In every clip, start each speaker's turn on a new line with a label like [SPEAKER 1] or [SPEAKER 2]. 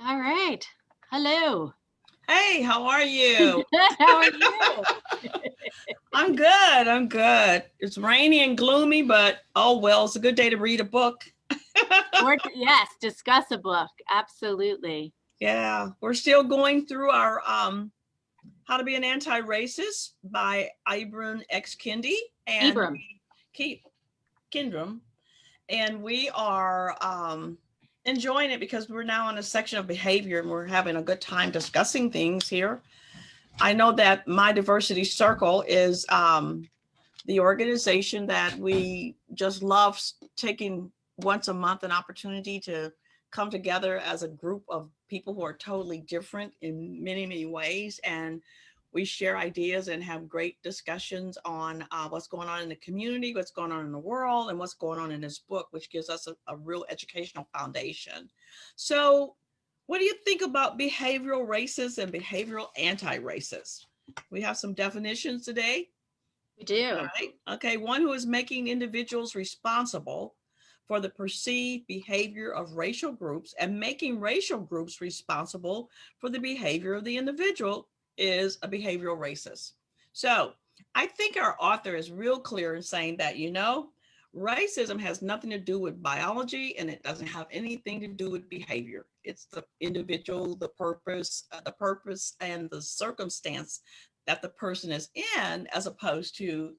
[SPEAKER 1] All right. Hello.
[SPEAKER 2] Hey, how are you?
[SPEAKER 1] How are you?
[SPEAKER 2] I'm good. I'm good. It's rainy and gloomy, but oh well, it's a good day to read a book.
[SPEAKER 1] Yes, discuss a book. Absolutely.
[SPEAKER 2] Yeah, we're still going through our How to Be an Anti-Racist by Ibram X. Kendi and
[SPEAKER 1] Ibram.
[SPEAKER 2] Keith Kindrum, and we are enjoying it because we're now in a section of behavior and we're having a good time discussing things here. I know that my diversity circle is the organization that we just love taking once a month an opportunity to come together as a group of people who are totally different in many, many ways. And we share ideas and have great discussions on what's going on in the community, what's going on in the world, and what's going on in this book, which gives us a real educational foundation. So, what do you think about behavioral racists and behavioral anti-racists? We have some definitions today.
[SPEAKER 1] We
[SPEAKER 2] All
[SPEAKER 1] do.
[SPEAKER 2] right. Okay. One who is making individuals responsible for the perceived behavior of racial groups and making racial groups responsible for the behavior of the individual is a behavioral racist. So I think our author is real clear in saying that, racism has nothing to do with biology and it doesn't have anything to do with behavior. It's the individual, the purpose and the circumstance that the person is in, as opposed to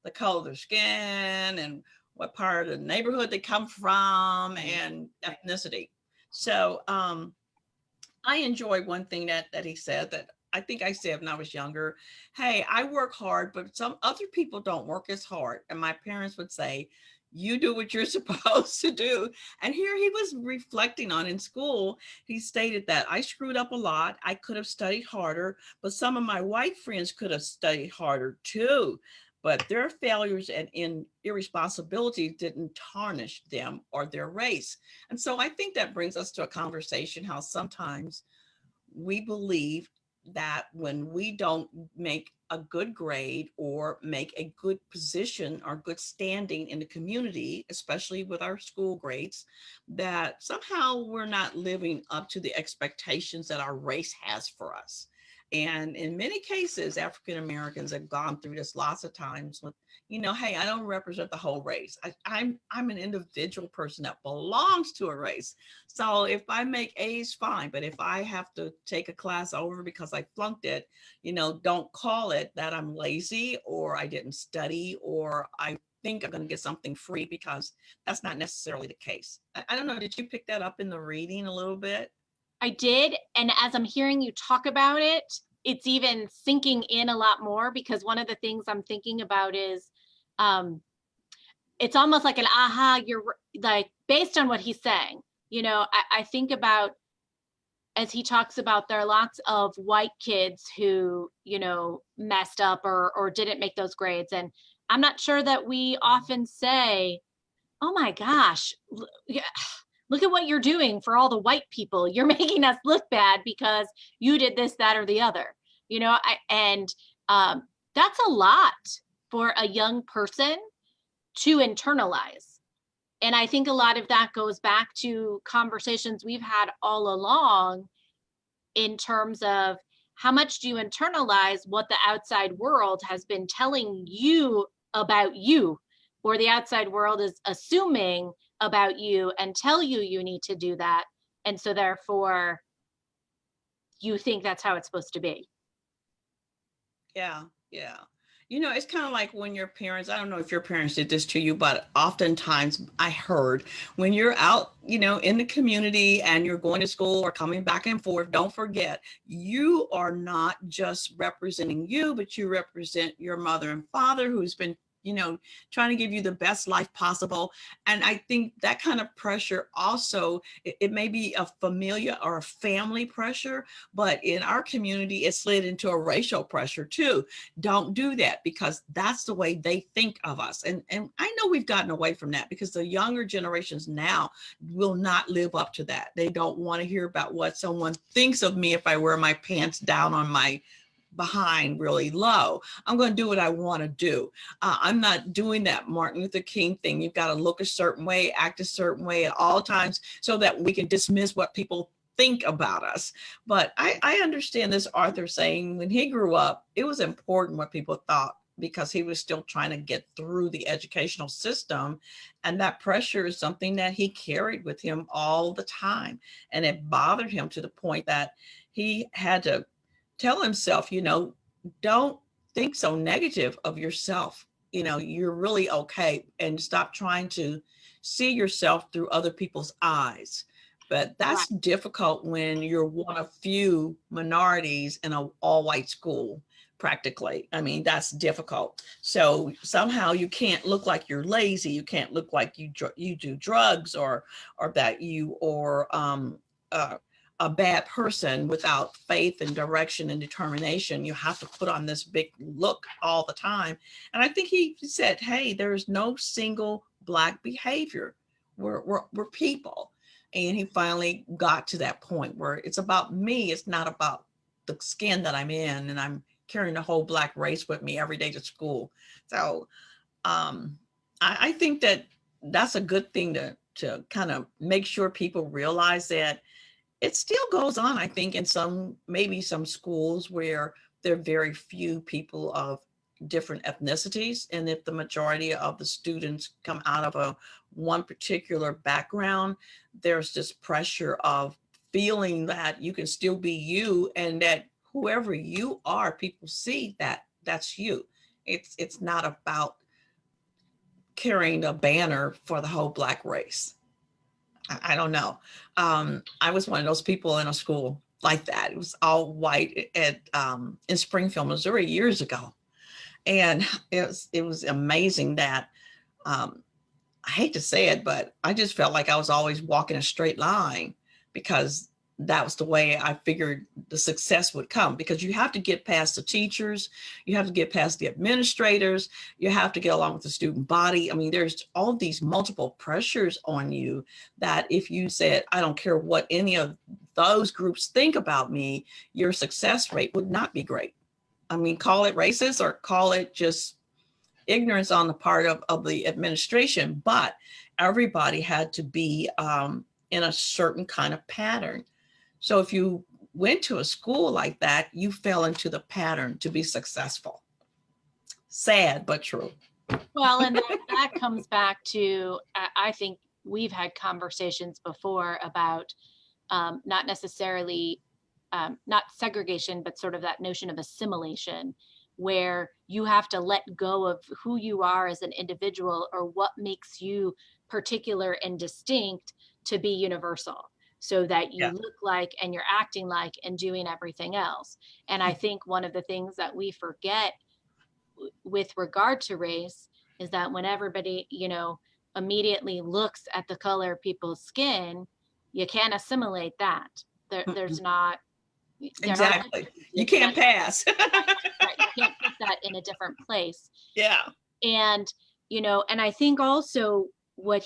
[SPEAKER 2] the color of their skin and what part of the neighborhood they come from
[SPEAKER 1] Right.
[SPEAKER 2] and
[SPEAKER 1] Right.
[SPEAKER 2] ethnicity. So I enjoy one thing that he said that I think I said when I was younger. Hey, I work hard, but some other people don't work as hard. And my parents would say, you do what you're supposed to do. And here he was reflecting on in school. He stated that I screwed up a lot. I could have studied harder, but some of my white friends could have studied harder too. But their failures and irresponsibility didn't tarnish them or their race. And so I think that brings us to a conversation how sometimes we believe that when we don't make a good grade or make a good position or good standing in the community, especially with our school grades, that somehow we're not living up to the expectations that our race has for us. And in many cases, African Americans have gone through this lots of times with, hey, I don't represent the whole race. I'm an individual person that belongs to a race. So if I make A's, fine. But if I have to take a class over because I flunked it, don't call it that I'm lazy or I didn't study or I think I'm going to get something free, because that's not necessarily the case. I don't know. Did you pick that up in the reading a little bit?
[SPEAKER 1] I did. And as I'm hearing you talk about it, it's even sinking in a lot more because one of the things I'm thinking about is um, it's almost like an aha, you're like, based on what he's saying. I think about, as he talks about, there are lots of white kids who, messed up or didn't make those grades. And I'm not sure that we often say, oh my gosh, look at what you're doing for all the white people. You're making us look bad because you did this, that, or the other. And that's a lot for a young person to internalize. And I think a lot of that goes back to conversations we've had all along in terms of how much do you internalize what the outside world has been telling you about you, or the outside world is assuming about you and tell you you need to do that. And so therefore you think that's how it's supposed to be.
[SPEAKER 2] Yeah, yeah. It's kind of like when your parents, I don't know if your parents did this to you, but oftentimes I heard when you're out, in the community and you're going to school or coming back and forth, don't forget, you are not just representing you, but you represent your mother and father who's been trying to give you the best life possible. And I think that kind of pressure also, it may be a familiar or a family pressure, but in our community, it slid into a racial pressure too. Don't do that because that's the way they think of us. And I know we've gotten away from that because the younger generations now will not live up to that. They don't want to hear about what someone thinks of me if I wear my pants down on my behind really low. I'm going to do what I want to do. I'm not doing that Martin Luther King thing. You've got to look a certain way, act a certain way at all times so that we can dismiss what people think about us. But I understand this Arthur saying when he grew up, it was important what people thought because he was still trying to get through the educational system. And that pressure is something that he carried with him all the time. And it bothered him to the point that he had to tell himself, don't think so negative of yourself. You're really okay, and stop trying to see yourself through other people's eyes. But
[SPEAKER 1] Right.
[SPEAKER 2] that's difficult when you're one of few minorities in an all-white school, practically. I mean, that's difficult. So somehow you can't look like you're lazy. You can't look like you do drugs, or that you or uh, a bad person without faith and direction and determination. You have to put on this big look all the time. And I think he said, hey, there's no single Black behavior. We're people. And he finally got to that point where it's about me. It's not about the skin that I'm in, and I'm carrying the whole Black race with me every day to school. So I think that that's a good thing to kind of make sure people realize that it still goes on, I think, in maybe some schools where there are very few people of different ethnicities. And if the majority of the students come out of one particular background, there's this pressure of feeling that you can still be you, and that whoever you are, people see that that's you. It's not about carrying a banner for the whole Black race. I don't know. I was one of those people in a school like that. It was all white in Springfield, Missouri, years ago, and it was amazing that I hate to say it, but I just felt like I was always walking a straight line, because that was the way I figured the success would come. Because you have to get past the teachers, you have to get past the administrators, you have to get along with the student body. I mean, there's all these multiple pressures on you that if you said, I don't care what any of those groups think about me, your success rate would not be great. I mean, call it racist or call it just ignorance on the part of the administration, but everybody had to be in a certain kind of pattern. So if you went to a school like that, you fell into the pattern to be successful. Sad, but true.
[SPEAKER 1] Well, and that comes back to, I think we've had conversations before about not necessarily, not segregation, but sort of that notion of assimilation, where you have to let go of who you are as an individual or what makes you particular and distinct to be universal, so that you
[SPEAKER 2] Yeah.
[SPEAKER 1] look like and you're acting like and doing everything else. And I think one of the things that we forget with regard to race is that when everybody, immediately looks at the color of people's skin, you can't assimilate that. There's not, they're not,
[SPEAKER 2] Exactly. You
[SPEAKER 1] you
[SPEAKER 2] can't
[SPEAKER 1] can't,
[SPEAKER 2] pass.
[SPEAKER 1] right, you can't put that in a different place.
[SPEAKER 2] Yeah.
[SPEAKER 1] And, and I think also what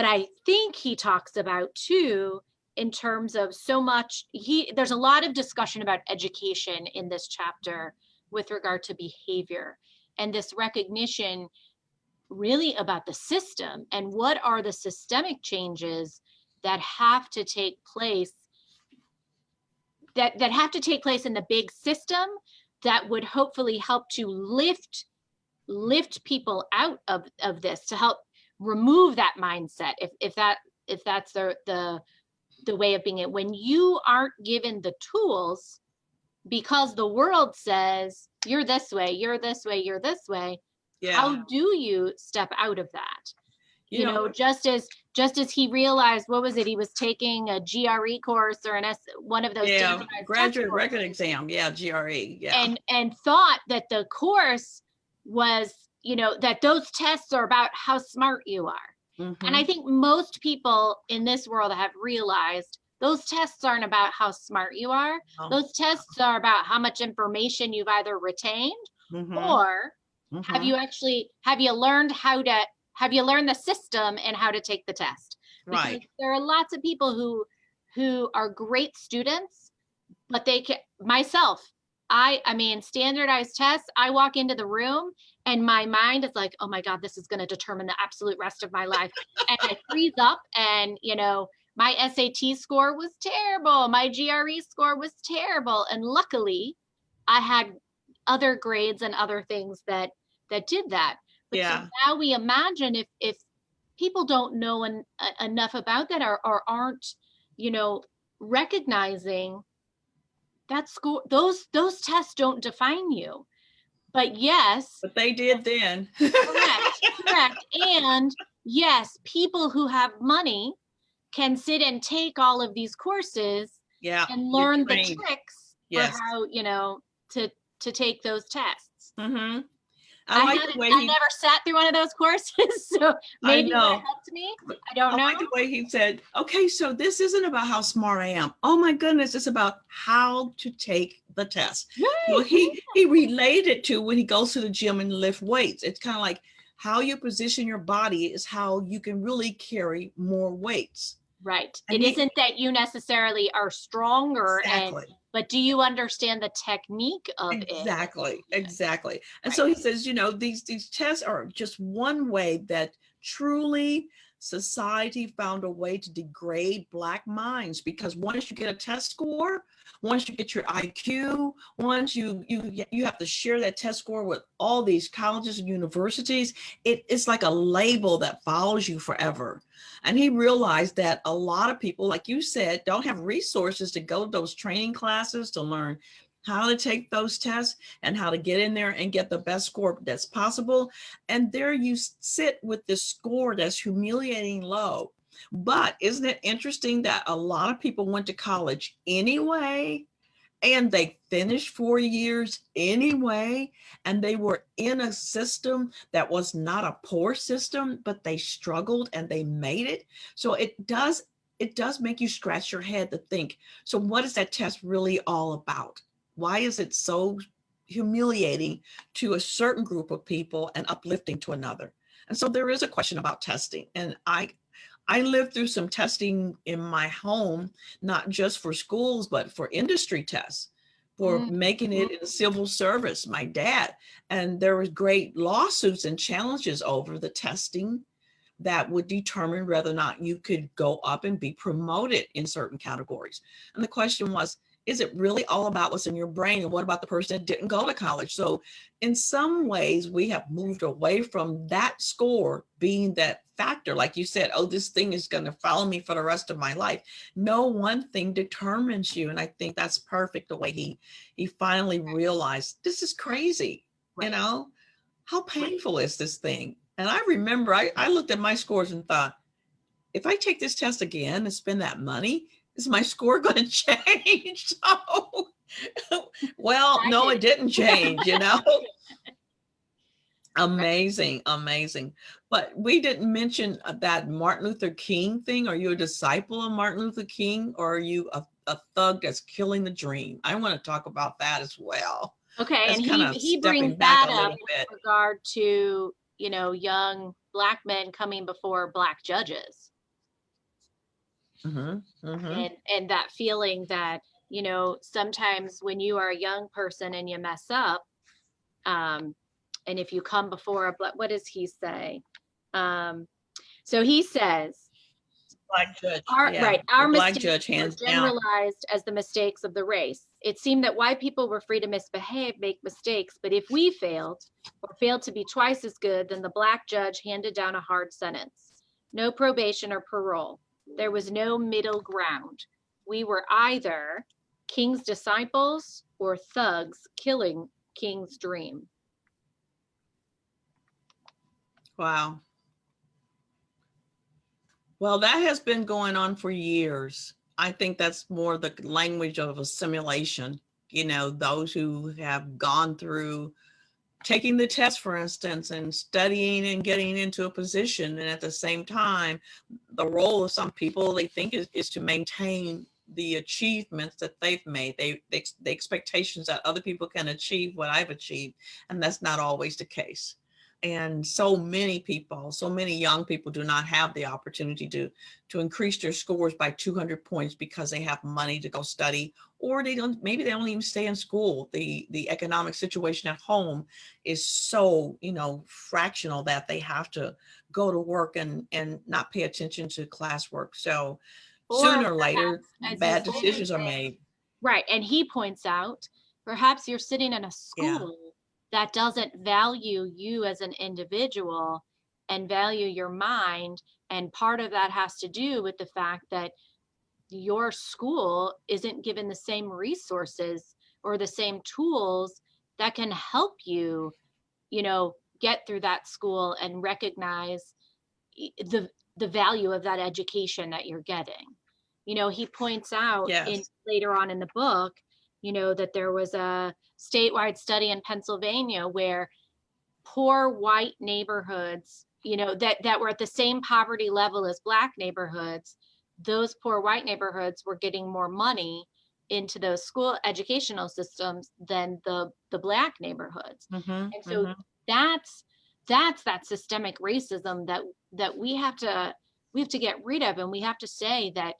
[SPEAKER 1] I think he talks about too, in terms of so much, there's a lot of discussion about education in this chapter with regard to behavior, and this recognition really about the system and what are the systemic changes that have to take place, that have to take place in the big system, that would hopefully help to lift people out of this, to help remove that mindset, if that's the way of being it, when you aren't given the tools because the world says you're this way, you're this way, you're this way.
[SPEAKER 2] Yeah.
[SPEAKER 1] How do you step out of that?
[SPEAKER 2] You know,
[SPEAKER 1] Just as he realized, what was it, he was taking a GRE course or one of those
[SPEAKER 2] yeah,
[SPEAKER 1] standardized
[SPEAKER 2] graduate record exam. Yeah, GRE. Yeah.
[SPEAKER 1] and thought that the course was, that those tests are about how smart you are. And I think most people in this world have realized those tests aren't about how smart you are.
[SPEAKER 2] Oh.
[SPEAKER 1] Those tests are about how much information you've either retained or have you learned the system and how to take the test? Because
[SPEAKER 2] Right.
[SPEAKER 1] there are lots of people who are great students, but they can, myself, I mean, standardized tests, I walk into the room and my mind is like, oh my God, this is going to determine the absolute rest of my life. And I freeze up and, my SAT score was terrible. My GRE score was terrible. And luckily I had other grades and other things that did that. But so
[SPEAKER 2] Yeah.
[SPEAKER 1] now we imagine if people don't know enough about that, or aren't, you know, recognizing that score, those tests don't define you. But yes,
[SPEAKER 2] But they did then.
[SPEAKER 1] correct, correct. And yes, people who have money can sit and take all of these courses
[SPEAKER 2] Yeah,
[SPEAKER 1] and
[SPEAKER 2] you're
[SPEAKER 1] learn the
[SPEAKER 2] trained.
[SPEAKER 1] tricks for
[SPEAKER 2] Yes.
[SPEAKER 1] how, you know, to take those tests.
[SPEAKER 2] Mm-hmm. I
[SPEAKER 1] I
[SPEAKER 2] like the
[SPEAKER 1] hadn't,
[SPEAKER 2] way
[SPEAKER 1] I
[SPEAKER 2] he,
[SPEAKER 1] never sat through one of those courses, so
[SPEAKER 2] I
[SPEAKER 1] maybe it would have
[SPEAKER 2] know.
[SPEAKER 1] helped me. I don't
[SPEAKER 2] I
[SPEAKER 1] know.
[SPEAKER 2] like the way he said, okay, so this isn't about how smart I am. Oh my goodness, it's about how to take the test. So
[SPEAKER 1] Right.
[SPEAKER 2] he related to when he goes to the gym and lift weights. It's kind of like how you position your body is how you can really carry more weights.
[SPEAKER 1] Right.
[SPEAKER 2] And
[SPEAKER 1] It
[SPEAKER 2] he,
[SPEAKER 1] isn't that you necessarily are stronger,
[SPEAKER 2] exactly.
[SPEAKER 1] but do you understand the technique of it?
[SPEAKER 2] Exactly, exactly. And
[SPEAKER 1] Right.
[SPEAKER 2] so he says, you know, these tests are just one way that truly society found a way to degrade Black minds, because once you get a test score, once you get your IQ, once you have to share that test score with all these colleges and universities, it's like a label that follows you forever. And he realized that a lot of people, like you said, don't have resources to go to those training classes to learn how to take those tests and how to get in there and get the best score that's possible. And there you sit with this score that's humiliating low. But isn't it interesting that a lot of people went to college anyway, and they finished 4 years anyway, and they were in a system that was not a poor system, but they struggled and they made it. So it does make you scratch your head to think, so what is that test really all about? Why is it so humiliating to a certain group of people and uplifting to another? And so there is a question about testing. And I lived through some testing in my home, not just for schools, but for industry tests, for making
[SPEAKER 1] Mhm.
[SPEAKER 2] it in civil service, my dad. And there was great lawsuits and challenges over the testing that would determine whether or not you could go up and be promoted in certain categories. And the question was, is it really all about what's in your brain? And what about the person that didn't go to college? So in some ways, we have moved away from that score being that factor. Like you said, oh, this thing is going to follow me for the rest of my life. No one thing determines you. And I think that's perfect the way he finally realized this is crazy. You
[SPEAKER 1] Right.
[SPEAKER 2] know, how painful is this thing? And I remember I looked at my scores and thought, if I take this test again and spend that money, is my score going to change? So, well,
[SPEAKER 1] I
[SPEAKER 2] no,
[SPEAKER 1] did.
[SPEAKER 2] it didn't change, you know? Amazing, amazing. But we didn't mention that Martin Luther King thing. Are you a disciple of Martin Luther King, or are you a thug that's killing the dream? I want to talk about that as well.
[SPEAKER 1] Okay,
[SPEAKER 2] That's
[SPEAKER 1] and
[SPEAKER 2] kind of
[SPEAKER 1] he brings
[SPEAKER 2] stepping back
[SPEAKER 1] that
[SPEAKER 2] a
[SPEAKER 1] up
[SPEAKER 2] little bit.
[SPEAKER 1] with regard to, you know, young Black men coming before Black judges,
[SPEAKER 2] Hmm. Hmm.
[SPEAKER 1] and that feeling that, you know, sometimes when you are a young person and you mess up, um, and if you come before a what does he say? Um, so he says,
[SPEAKER 2] Black judge,
[SPEAKER 1] our
[SPEAKER 2] yeah,
[SPEAKER 1] right,
[SPEAKER 2] the
[SPEAKER 1] our
[SPEAKER 2] black
[SPEAKER 1] mistakes
[SPEAKER 2] judge,
[SPEAKER 1] were
[SPEAKER 2] hands down.
[SPEAKER 1] generalized as the mistakes of the race. It seemed that white people were free to misbehave, make mistakes, but if we failed or failed to be twice as good, then the Black judge handed down a hard sentence. No probation or parole. There was no middle ground. We were either King's disciples or thugs killing King's dream.
[SPEAKER 2] Wow. Well, that has been going on for years. I think that's more the language of assimilation. You know, those who have gone through taking the test, for instance, and studying and getting into a position. And at the same time, the role of some people they think is to maintain the achievements that they've made. The expectations that other people can achieve what I've achieved. And that's not always the case. And so many people, so many young people do not have the opportunity to increase their scores by 200 points because they have money to go study, or maybe they don't even stay in school. The economic situation at home is so, fractional that they have to go to work and not pay attention to classwork. So
[SPEAKER 1] Or
[SPEAKER 2] sooner or later,
[SPEAKER 1] perhaps, as you
[SPEAKER 2] bad
[SPEAKER 1] say,
[SPEAKER 2] decisions are made.
[SPEAKER 1] right. And he points out, perhaps you're sitting in a
[SPEAKER 2] Yeah.
[SPEAKER 1] school that doesn't value you as an individual and value your mind. And part of that has to do with the fact that your school isn't given the same resources or the same tools that can help you, get through that school and recognize the value of that education that you're getting. He points out in
[SPEAKER 2] Yes.
[SPEAKER 1] later on in the book, that there was a statewide study in Pennsylvania where poor white neighborhoods, that were at the same poverty level as Black neighborhoods, those poor white neighborhoods were getting more money into those school educational systems than the Black neighborhoods.
[SPEAKER 2] Mm-hmm,
[SPEAKER 1] And so
[SPEAKER 2] mm-hmm.
[SPEAKER 1] that's that systemic racism that we have to get rid of. And we have to say that,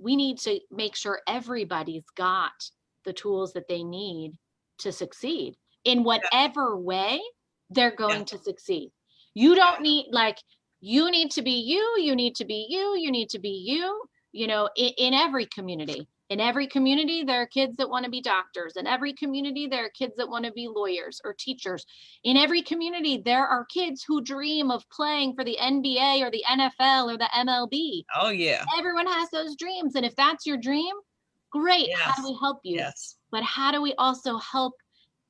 [SPEAKER 1] we need to make sure everybody's got the tools that they need to succeed in whatever way they're going
[SPEAKER 2] Yeah.
[SPEAKER 1] to succeed. You don't need, like, you need to be you, you need to be you, you need to be you, in every community. In every community, there are kids that want to be doctors. In every community, there are kids that want to be lawyers or teachers. In every community, there are kids who dream of playing for the NBA or the NFL or the MLB.
[SPEAKER 2] Oh, yeah.
[SPEAKER 1] Everyone has those dreams. And if that's your dream, great. How do
[SPEAKER 2] Yes.
[SPEAKER 1] we help you?
[SPEAKER 2] Yes.
[SPEAKER 1] But how do we also help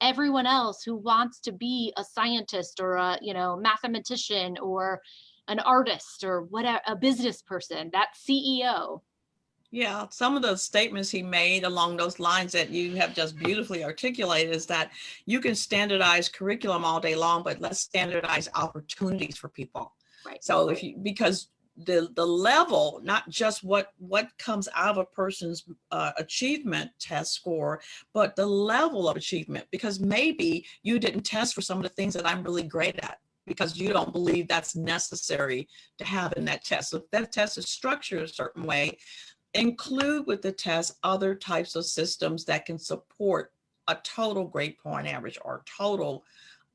[SPEAKER 1] everyone else who wants to be a scientist or a, mathematician or an artist or whatever, a business person, that CEO?
[SPEAKER 2] Yeah, some of the statements he made along those lines that you have just beautifully articulated is that you can standardize curriculum all day long, but let's standardize opportunities for people.
[SPEAKER 1] Right.
[SPEAKER 2] So because the level, not just what comes out of a person's achievement test score, but the level of achievement, because maybe you didn't test for some of the things that I'm really great at, because you don't believe that's necessary to have in that test. So if that test is structured a certain way, include with the test other types of systems that can support a total grade point average or total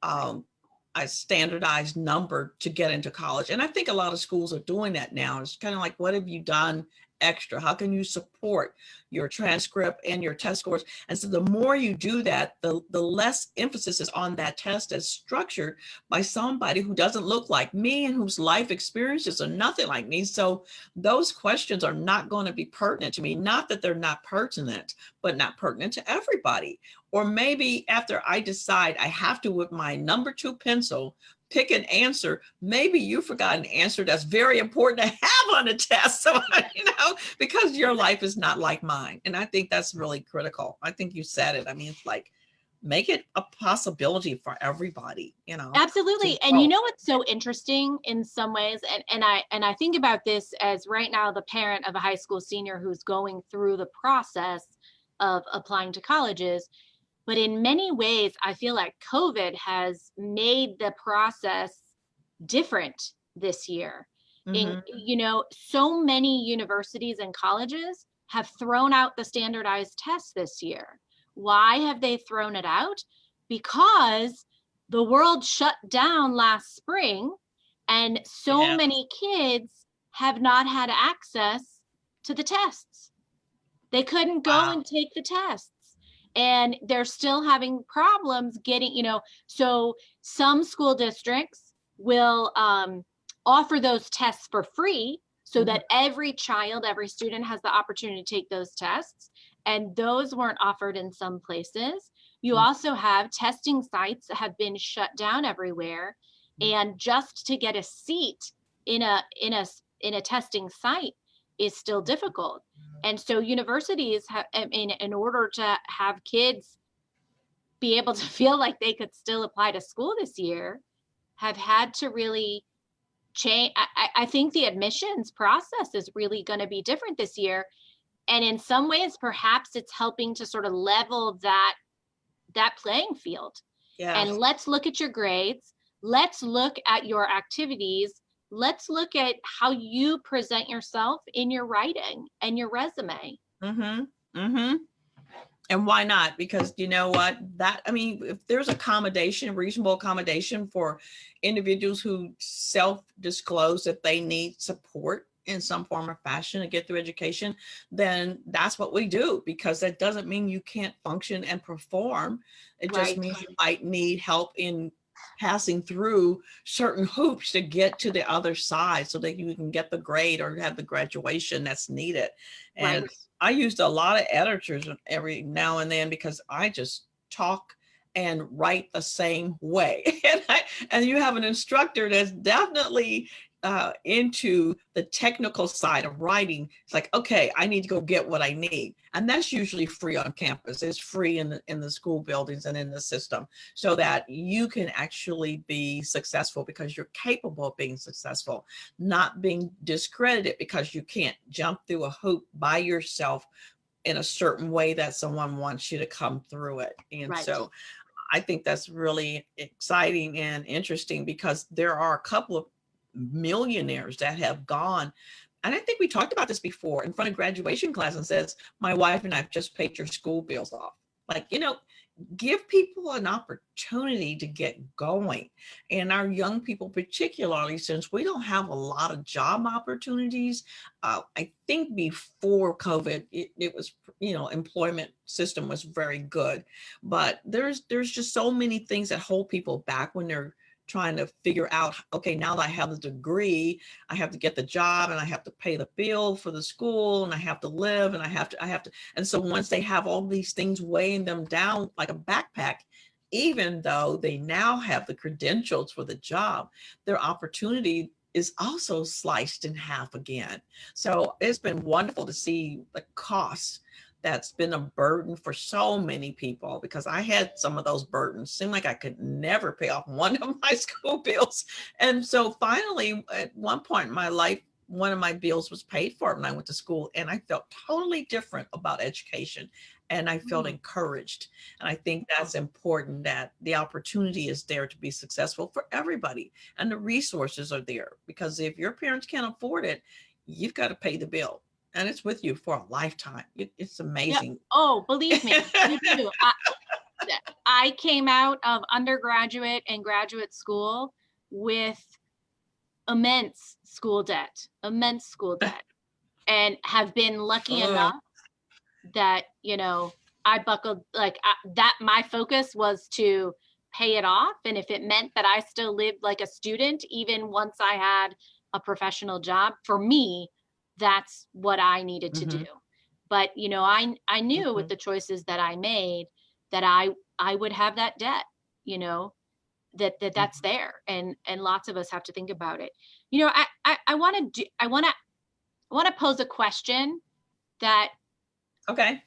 [SPEAKER 2] a standardized number to get into college. And I think a lot of schools are doing that now. It's kind of like, what have you done extra? How can you support your transcript and your test scores? And so the more you do that, the less emphasis is on that test as structured by somebody who doesn't look like me and whose life experiences are nothing like me. So those questions are not going to be pertinent to me. Not that they're not pertinent, but not pertinent to everybody. Or maybe after I decide I have to, with my number 2 pencil, pick an answer, maybe you forgot an answer that's very important to have on a test. So, because your life is not like mine. And I think that's really critical. I think you said it. I mean, it's like, make it a possibility for everybody,
[SPEAKER 1] Absolutely. And what's so interesting in some ways, and I think about this as right now the parent of a high school senior who's going through the process of applying to colleges. But in many ways, I feel like COVID has made the process different this year.
[SPEAKER 2] Mm-hmm.
[SPEAKER 1] So many universities and colleges have thrown out the standardized tests this year. Why have they thrown it out? Because the world shut down last spring, and so many kids have not had access to the tests. They couldn't go and take the tests. And they're still having problems getting, so some school districts will offer those tests for free so that every child, every student has the opportunity to take those tests. And those weren't offered in some places. You also have testing sites that have been shut down everywhere. And just to get a seat in a testing site is still difficult. And so universities have, in order to have kids be able to feel like they could still apply to school this year, have had to really change. I think the admissions process is really going to be different this year. And in some ways, perhaps it's helping to sort of level that playing field.
[SPEAKER 2] Yes.
[SPEAKER 1] And let's look at your grades. Let's look at your activities. Let's look at how you present yourself in your writing and your resume.
[SPEAKER 2] And why not? Because you know what, if there's reasonable accommodation for individuals who self-disclose that they need support in some form or fashion to get through education, then that's what we do, because that doesn't mean you can't function and perform. It just
[SPEAKER 1] Right.
[SPEAKER 2] means you might need help in passing through certain hoops to get to the other side so that you can get the grade or have the graduation that's needed.
[SPEAKER 1] Right.
[SPEAKER 2] And I used a lot of editors every now and then because I just talk and write the same way. And you have an instructor that's definitely into the technical side of writing. It's like, okay, I need to go get what I need. And that's usually free on campus. It's free in the school buildings and in the system, so that you can actually be successful because you're capable of being successful, not being discredited because you can't jump through a hoop by yourself in a certain way that someone wants you to come through it. And
[SPEAKER 1] Right.
[SPEAKER 2] so I think that's really exciting and interesting, because there are a couple of millionaires that have gone, and I think we talked about this before, in front of graduation class and says, my wife and I've just paid your school bills off. Like, give people an opportunity to get going. And our young people, particularly, since we don't have a lot of job opportunities, I think before COVID, it was, employment system was very good, but there's just so many things that hold people back when they're trying to figure out, okay, now that I have the degree, I have to get the job, and I have to pay the bill for the school, and I have to live, and I have to. And so once they have all these things weighing them down like a backpack, even though they now have the credentials for the job, their opportunity is also sliced in half again. So it's been wonderful to see the costs that's been a burden for so many people, because I had some of those burdens. Seemed like I could never pay off one of my school bills. And so finally, at one point in my life, one of my bills was paid for when I went to school, and I felt totally different about education, and I felt encouraged. And I think that's important, that the opportunity is there to be successful for everybody, and the resources are there, because if your parents can't afford it, you've got to pay the bill. And it's with you for a lifetime. It's amazing.
[SPEAKER 1] Yep. Oh, believe me, you do. I came out of undergraduate and graduate school with immense school debt, and have been lucky enough that, I buckled, that my focus was to pay it off. And if it meant that I still lived like a student, even once I had a professional job, for me, that's what I needed to do. But, I knew with the choices that I made that I would have that debt, that's there. And lots of us have to think about it. I want to pose a question that
[SPEAKER 2] Okay.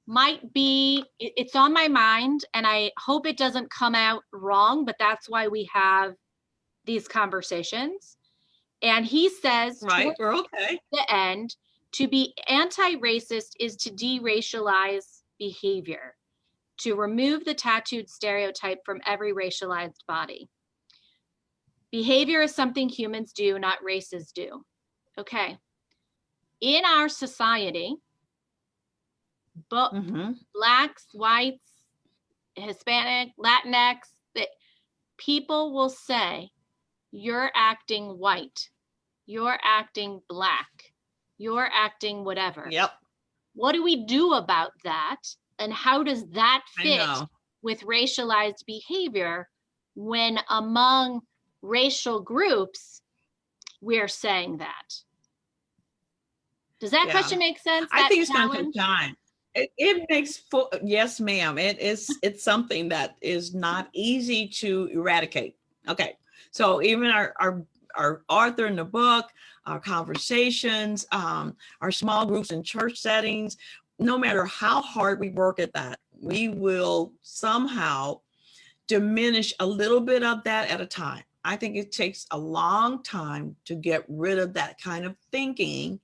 [SPEAKER 1] might be, it's on my mind, and I hope it doesn't come out wrong, but that's why we have these conversations. And he says,
[SPEAKER 2] right, we're okay.
[SPEAKER 1] The end, to be anti-racist is to de-racialize behavior, to remove the tattooed stereotype from every racialized body. Behavior is something humans do, not races do. Okay. In our society, but Blacks, whites, Hispanic, Latinx, that people will say, you're acting white, you're acting Black, you're acting whatever.
[SPEAKER 2] Yep.
[SPEAKER 1] What do we do about that? And how does that fit with racialized behavior when among racial groups, we're saying that? Does that question make sense?
[SPEAKER 2] I think it's going to take time. It makes yes, ma'am. It's something that is not easy to eradicate. Okay. So even our author in the book, our conversations, our small groups in church settings, no matter how hard we work at that, we will somehow diminish a little bit of that at a time. I think it takes a long time to get rid of that kind of thinking,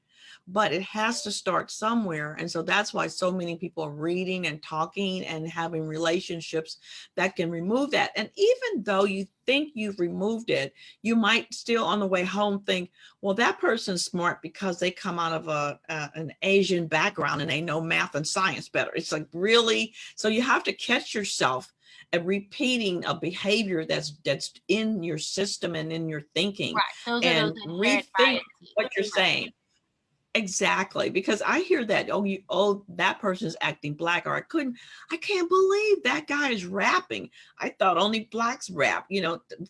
[SPEAKER 2] but it has to start somewhere. And so that's why so many people are reading and talking and having relationships that can remove that. And even though you think you've removed it, you might still on the way home think, well, that person's smart because they come out of an Asian background and they know math and science better. It's like, really? So you have to catch yourself and repeating a behavior that's in your system and in your thinking,
[SPEAKER 1] Right. Those are those
[SPEAKER 2] and
[SPEAKER 1] inherent
[SPEAKER 2] rethink
[SPEAKER 1] biases.
[SPEAKER 2] what you're saying. Exactly, because I hear that, that person is acting black, or I can't believe that guy is rapping. I thought only blacks rap.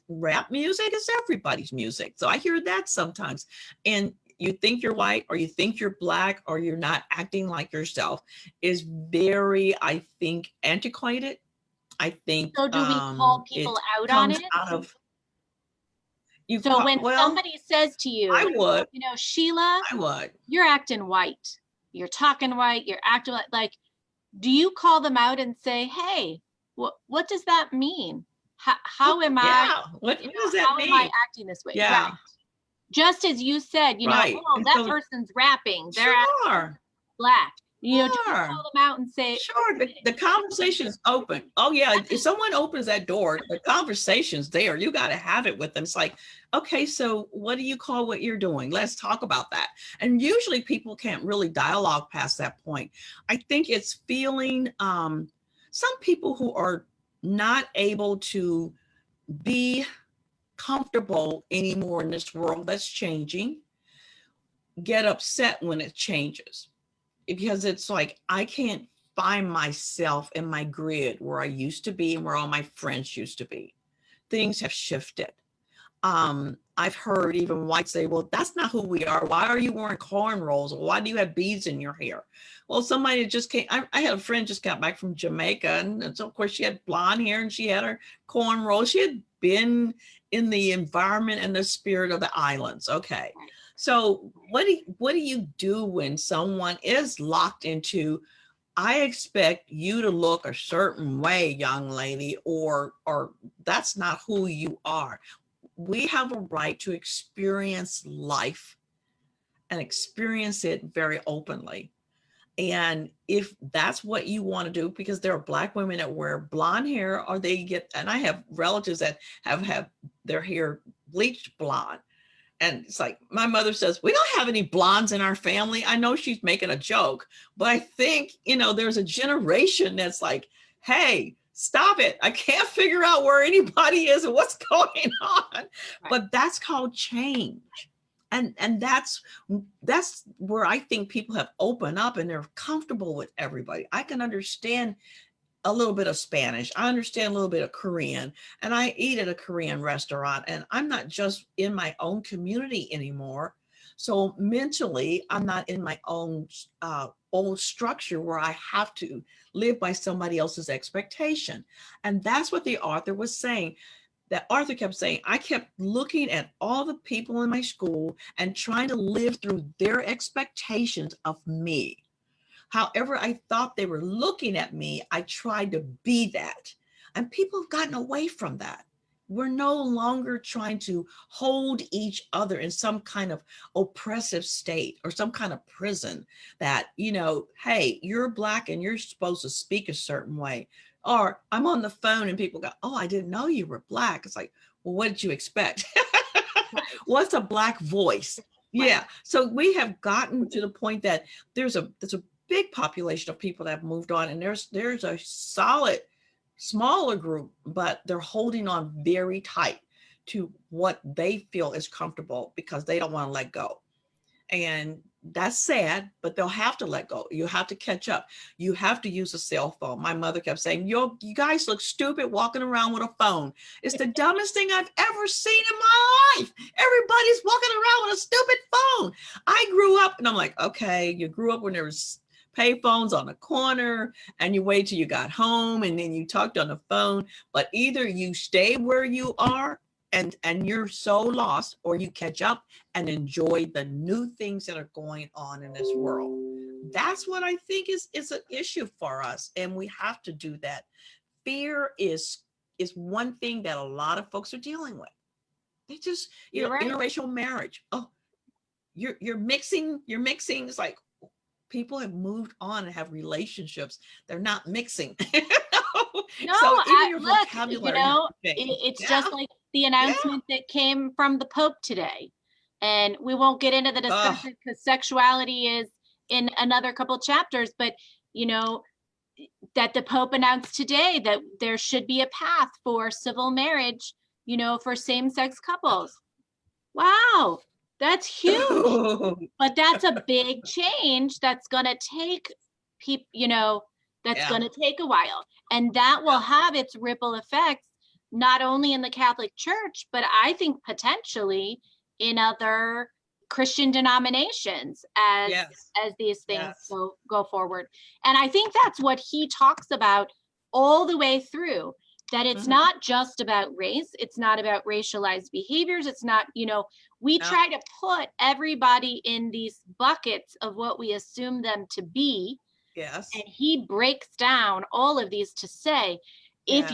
[SPEAKER 2] Rap music is everybody's music. So I hear that sometimes. And you think you're white, or you think you're black, or you're not acting like yourself, is very, I think, antiquated. I think
[SPEAKER 1] So do we call people
[SPEAKER 2] it
[SPEAKER 1] out on
[SPEAKER 2] comes
[SPEAKER 1] it?
[SPEAKER 2] out of
[SPEAKER 1] So when
[SPEAKER 2] well,
[SPEAKER 1] somebody says to
[SPEAKER 2] I
[SPEAKER 1] you,
[SPEAKER 2] would,
[SPEAKER 1] Sheila,
[SPEAKER 2] I would.
[SPEAKER 1] you're acting white, you're talking white, you're acting like, do you call them out and say, hey, what does that mean? How am I,
[SPEAKER 2] Yeah, what does that
[SPEAKER 1] how am I
[SPEAKER 2] mean?
[SPEAKER 1] acting this way? Right.
[SPEAKER 2] Yeah.
[SPEAKER 1] Just as you said,
[SPEAKER 2] Right.
[SPEAKER 1] oh,
[SPEAKER 2] And
[SPEAKER 1] that
[SPEAKER 2] so,
[SPEAKER 1] person's rapping, they're
[SPEAKER 2] sure,
[SPEAKER 1] black. Do you
[SPEAKER 2] sure,
[SPEAKER 1] call them out and say,
[SPEAKER 2] sure. The conversation is open. Oh yeah, if someone opens that door, the conversation's there. You got to have it with them. It's like, okay, so what do you call what you're doing? Let's talk about that. And usually people can't really dialogue past that point. I think it's feeling some people who are not able to be comfortable anymore in this world that's changing get upset when it changes, because it's like I can't find myself in my grid where I used to be and where all my friends used to be. Things have shifted. I've heard even whites say, well, that's not who we are. Why are you wearing cornrows? Or why do you have beads in your hair? Well, somebody just came. I had a friend just got back from Jamaica, and so of course she had blonde hair and she had her cornrows. She had been in the environment and the spirit of the islands. Okay. So what do you do when someone is locked into, I expect you to look a certain way, young lady, or that's not who you are. We have a right to experience life and experience it very openly. And if that's what you want to do, because there are Black women that wear blonde hair, or they get, and I have relatives that have their hair bleached blonde. And it's like, my mother says, we don't have any blondes in our family. I know she's making a joke, but I think, there's a generation that's like, hey, stop it. I can't figure out where anybody is and what's going on. Right. But that's called change. And that's where I think people have opened up and they're comfortable with everybody. I can understand a little bit of Spanish. I understand a little bit of Korean, and I eat at a Korean restaurant, and I'm not just in my own community anymore. So mentally, I'm not in my own structure where I have to live by somebody else's expectation. And that's what the author was saying. That Arthur kept saying, I kept looking at all the people in my school and trying to live through their expectations of me. However, I thought they were looking at me, I tried to be that. And people have gotten away from that. We're no longer trying to hold each other in some kind of oppressive state or some kind of prison that, hey, you're Black and you're supposed to speak a certain way. Or I'm on the phone and people go, oh, I didn't know you were Black. It's like, well, what did you expect? What's a Black voice? Yeah. Right. So we have gotten to the point that there's a big population of people that have moved on, and there's a solid smaller group, but they're holding on very tight to what they feel is comfortable because they don't want to let go. And that's sad, but they'll have to let go. You have to catch up. You have to use a cell phone. My mother kept saying, you guys look stupid walking around with a phone. It's the dumbest thing I've ever seen in my life. Everybody's walking around with a stupid phone. I grew up, and I'm like, okay, you grew up when there was pay phones on the corner and you wait till you got home and then you talked on the phone. But either you stay where you are and you're so lost, or you catch up and enjoy the new things that are going on in this world. That's what I think is an issue for us, and we have to do that. Fear is one thing that a lot of folks are dealing with. They just, right. Interracial marriage. Oh, you're mixing. It's like, people have moved on and have relationships. They're not mixing.
[SPEAKER 1] No,
[SPEAKER 2] so even your
[SPEAKER 1] look,
[SPEAKER 2] vocabulary,
[SPEAKER 1] it's just like the announcement that came from the Pope today. And we won't get into the discussion because sexuality is in another couple chapters, but that the Pope announced today that there should be a path for civil marriage, you know, for same-sex couples. Wow, that's huge. But that's a big change that's going to take people, you know, that's going to take a while. And that will have its ripple effects, not only in the Catholic Church, but I think potentially in other Christian denominations as these things go forward. And I think that's what he talks about all the way through, that it's not just about race, it's not about racialized behaviors, it's not, you know, we try to put everybody in these buckets of what we assume them to be.
[SPEAKER 2] Yes.
[SPEAKER 1] And he breaks down all of these to say, if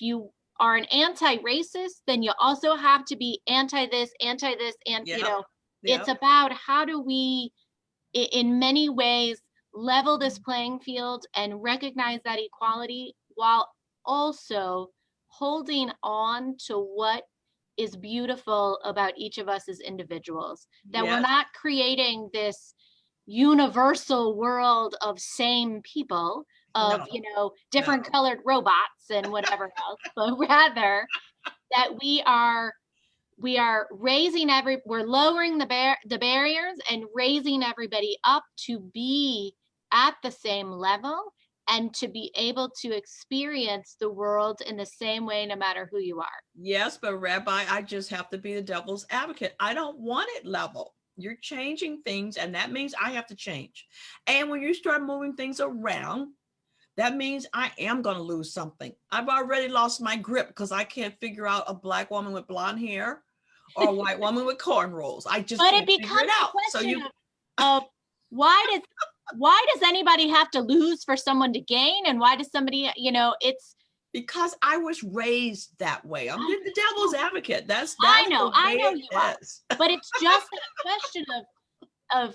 [SPEAKER 1] you are an anti-racist, then you also have to be anti this, and you know, it's about how do we, in many ways, level this playing field and recognize that equality while also holding on to what is beautiful about each of us as individuals, that we're not creating this universal world of same people, of you know, different colored robots and whatever else, but rather that we are raising we're lowering the barriers and raising everybody up to be at the same level and to be able to experience the world in the same way, no matter who you are.
[SPEAKER 2] Yes, but Rabbi, I just have to be the devil's advocate. I don't want it level. You're changing things, and that means I have to change. And when you start moving things around, that means I am going to lose something. I've already lost my grip because I can't figure out a black woman with blonde hair or a white woman with cornrows. I just can't figure it out.
[SPEAKER 1] So of why does anybody have to lose for someone to gain? And why does somebody, you know, it's
[SPEAKER 2] because I was raised that way. I'm the devil's advocate. That's
[SPEAKER 1] I know you are. But it's just a question of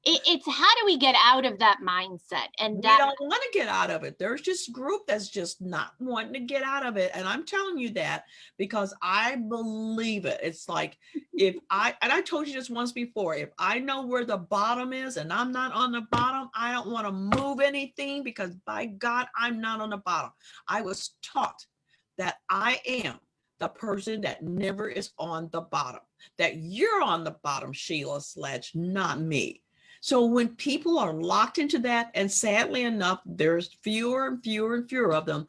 [SPEAKER 1] it's how do we get out of that mindset? And
[SPEAKER 2] we don't want to get out of it. There's just a group that's just not wanting to get out of it. And I'm telling you that because I believe it. It's like and I told you this once before, if I know where the bottom is and I'm not on the bottom, I don't want to move anything because by God, I'm not on the bottom. I was taught that I am the person that never is on the bottom, that you're on the bottom, Sheila Sledge, not me. So when people are locked into that, and sadly enough, there's fewer and fewer and fewer of them,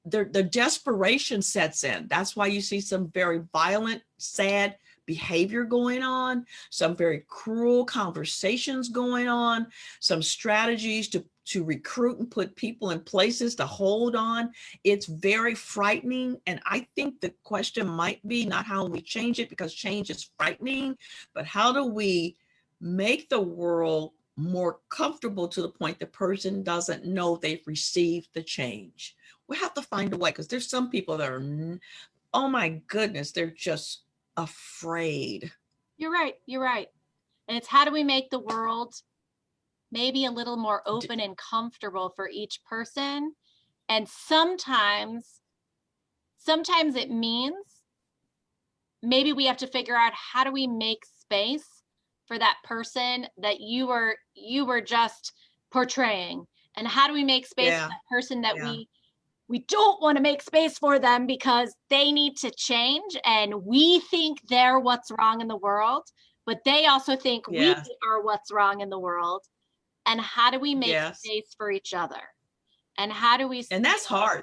[SPEAKER 2] the desperation sets in. That's why you see some very violent, sad behavior going on, some very cruel conversations going on, some strategies to recruit and put people in places to hold on. It's very frightening. And I think the question might be not how we change it, because change is frightening, but how do we make the world more comfortable to the point the person doesn't know they've received the change. We have to find a way, because there's some people that are, oh my goodness, they're just afraid.
[SPEAKER 1] You're right. And it's how do we make the world maybe a little more open and comfortable for each person? And sometimes it means maybe we have to figure out how do we make space for that person that you were just portraying, and how do we make space for that person that we don't want to make space for them because they need to change and we think they're what's wrong in the world, but they also think we are what's wrong in the world. And how do we make space for each other? And how do we?
[SPEAKER 2] And that's hard.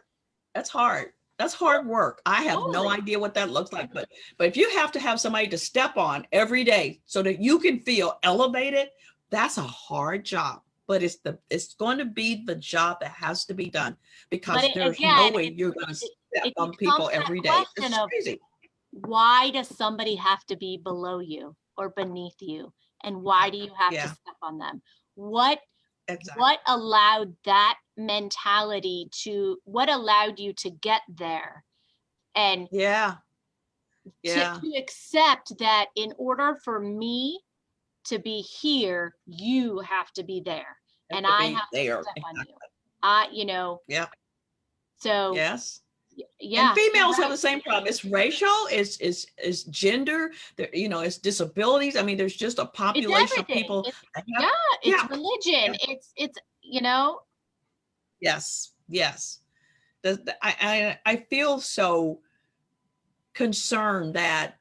[SPEAKER 2] That's hard work. I have no idea what that looks like, but if you have to have somebody to step on every day so that you can feel elevated, that's a hard job. But it's going to be the job that has to be done, because there's no way you're going to step on people every day. It's crazy.
[SPEAKER 1] Why does somebody have to be below you or beneath you? And why do you have to step on them? What allowed that mentality what allowed you to get there? And to accept that in order for me to be here, you have to be there, and I have to step on you. You know.
[SPEAKER 2] Yeah.
[SPEAKER 1] So
[SPEAKER 2] and females have the same problem. It's racial, it's gender, it's disabilities. I mean, there's just a population of people.
[SPEAKER 1] It's religion. It's
[SPEAKER 2] Yes, yes. I feel so concerned that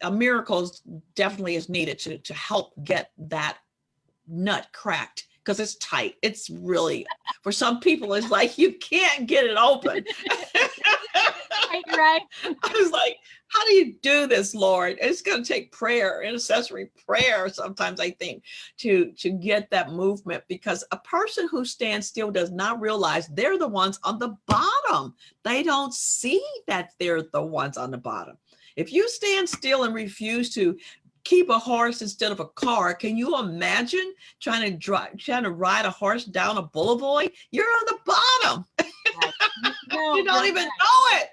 [SPEAKER 2] a miracle definitely is needed to help get that nut cracked, because it's tight. It's really, for some people, it's like you can't get it open.
[SPEAKER 1] Right.
[SPEAKER 2] I was like, how do you do this, Lord? It's going to take prayer, intercessory prayer sometimes, I think, to get that movement, because a person who stands still does not realize they're the ones on the bottom. They don't see that they're the ones on the bottom. If you stand still and refuse to keep a horse instead of a car, can you imagine trying to ride a horse down a boulevard? You're on the bottom.
[SPEAKER 1] Right. No,
[SPEAKER 2] You don't even know it.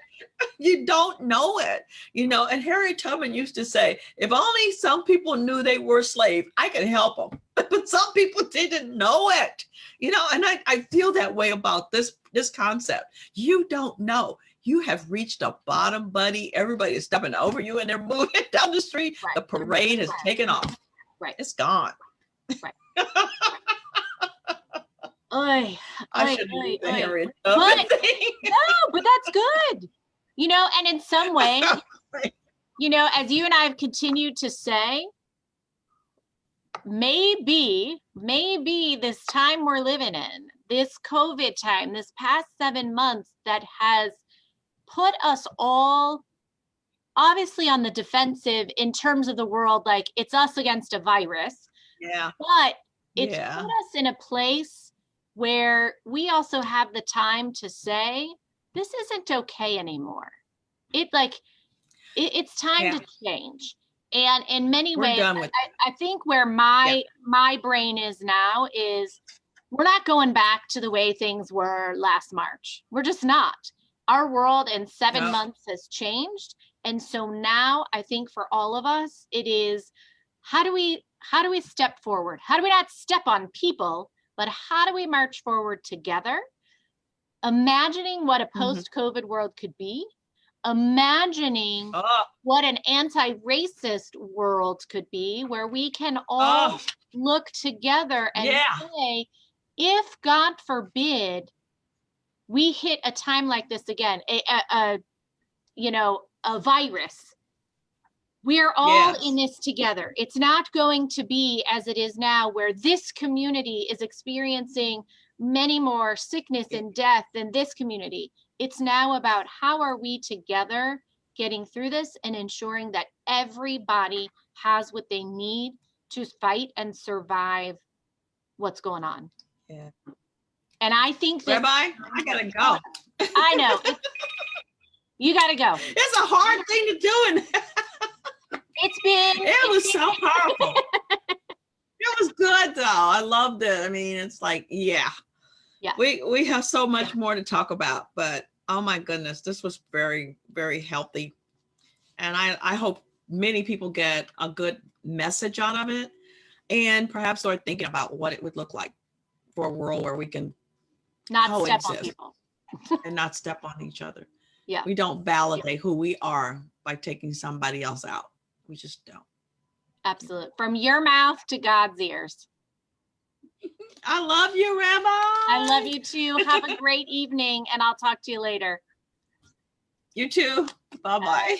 [SPEAKER 2] You don't know it, and Harriet Tubman used to say, if only some people knew they were slaves, I could help them. But some people didn't know it, and I feel that way about this concept. You don't know. You have reached a bottom, buddy. Everybody is stepping over you and they're moving down the street. Right. The parade has taken off.
[SPEAKER 1] Right.
[SPEAKER 2] It's gone.
[SPEAKER 1] Right. I
[SPEAKER 2] shouldn't do the Harriet Tubman thing.
[SPEAKER 1] No, but that's good. And in some way, as you and I have continued to say, maybe this time we're living in, this COVID time, this past 7 months, that has put us all obviously on the defensive in terms of the world, like it's us against a virus.
[SPEAKER 2] Yeah.
[SPEAKER 1] But it's put us in a place where we also have the time to say, this isn't okay anymore. It's time to change. And in many ways, I think where my brain is now is, we're not going back to the way things were last March. We're just not. Our world in 7 months has changed. And so now I think for all of us, it is, how do we step forward? How do we not step on people, but how do we march forward together? Imagining what a post-COVID world could be, imagining what an anti-racist world could be, where we can all look together and say, if God forbid we hit a time like this again, a virus, we are all in this together. It's not going to be as it is now, where this community is experiencing many more sickness and death than this community. It's now about, how are we together getting through this and ensuring that everybody has what they need to fight and survive what's going on.
[SPEAKER 2] Yeah.
[SPEAKER 1] And I think that,
[SPEAKER 2] Rabbi, I gotta go.
[SPEAKER 1] I know. You gotta go.
[SPEAKER 2] It's a hard thing to do. It was so powerful. It was good though. I loved it. I mean, it's like, we have so much more to talk about, but oh my goodness, this was very, very healthy. And I hope many people get a good message out of it, and perhaps start thinking about what it would look like for a world where we can
[SPEAKER 1] not step on people
[SPEAKER 2] and not step on each other.
[SPEAKER 1] Yeah.
[SPEAKER 2] We don't validate who we are by taking somebody else out. We just don't.
[SPEAKER 1] Absolutely. From your mouth to God's ears.
[SPEAKER 2] I love you, Rabbi.
[SPEAKER 1] I love you too. Have a great evening, and I'll talk to you later.
[SPEAKER 2] You too. Bye-bye.
[SPEAKER 1] Bye.